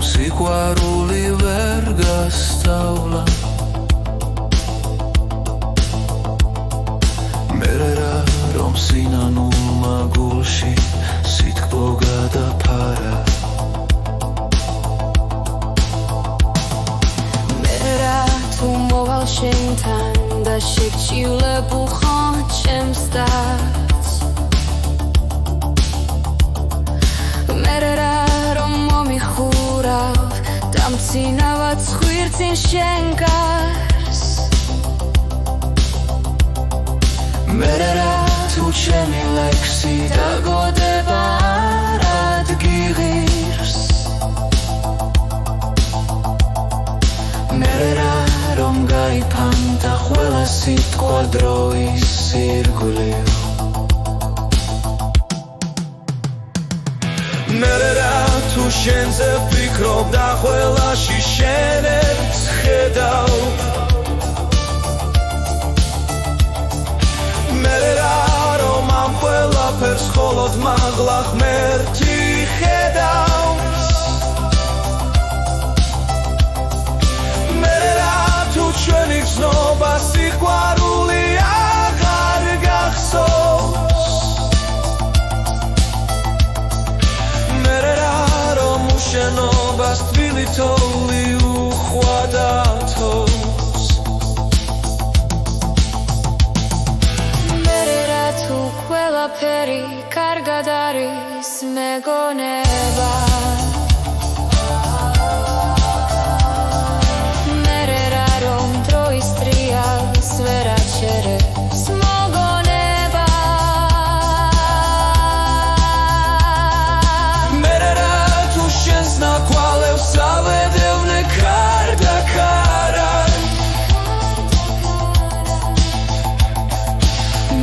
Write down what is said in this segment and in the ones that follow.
სიყვარული ვერ გასწავლა მერე რა რომ სინანულმა გულში სითბო გადაფარა მერე რა თუ მოვალ შენთან და შეგჭირებულ ხარ ჩემს დაც მერე რა რომ მომიხურავ დამცინავად ხვირწინ შენ გარს მერე რა თუ ჩემი ლექსი დაგოდება არად გიღირს მერე რა რომ გაიფანტა ყველა სიტყვა დროის ირგვლივ მერე რა თუ შენზე ვფიქრობ და ყველაში შენებს ხედავ მერე რა რომ ამ ყველაფერს მხოლოდ მაღლა ღმერთი ხედავს მერე რა თუ ჩვენი გზნობა სიყვარული აღარ გახსოვს მერე რა რომ უშენობას თბილი თოვლი უხვადათოს მერე რა თუ ყველაფერი კარგად არის მეგონება მერე რა რომ დროის ტრიალს ვერ აჩერებს მოგონება მერე რა თუ შენს ნაკვალევს ავედევნე ქარ და ქარად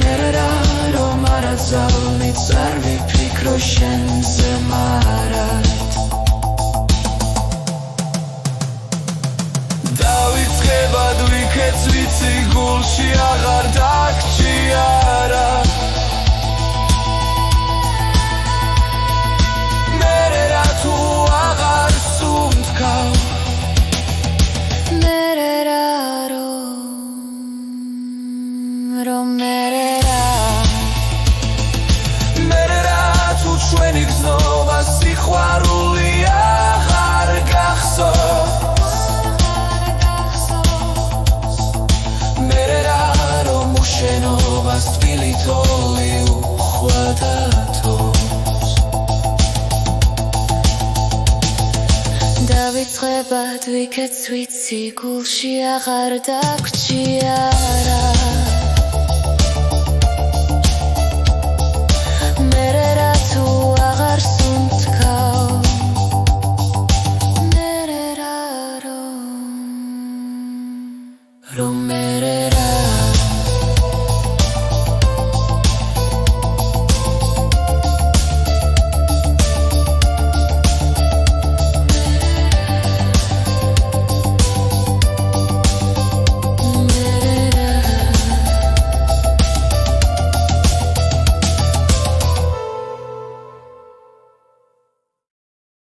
მერე რა რომ არაზავლით არ ვიფიქრო შენზე მარად დავიწყებად ვიქეც ვიცი გულში აღარ დაგჭიარა მერე რა თუ აღარ სუნთქავ მერე რა რომ მერე რა თუ ჩვენი გზნობა სიყვარული აღარ გახსოვს მერე რა რომ უშენობას თბილი თოვლი უხვადათოს დავიწყებად ვიქეც ვიცი გულში აღარ დაგჭიარა მერე რა თუ აღარ სუნთქავ მერე რა რომ მერე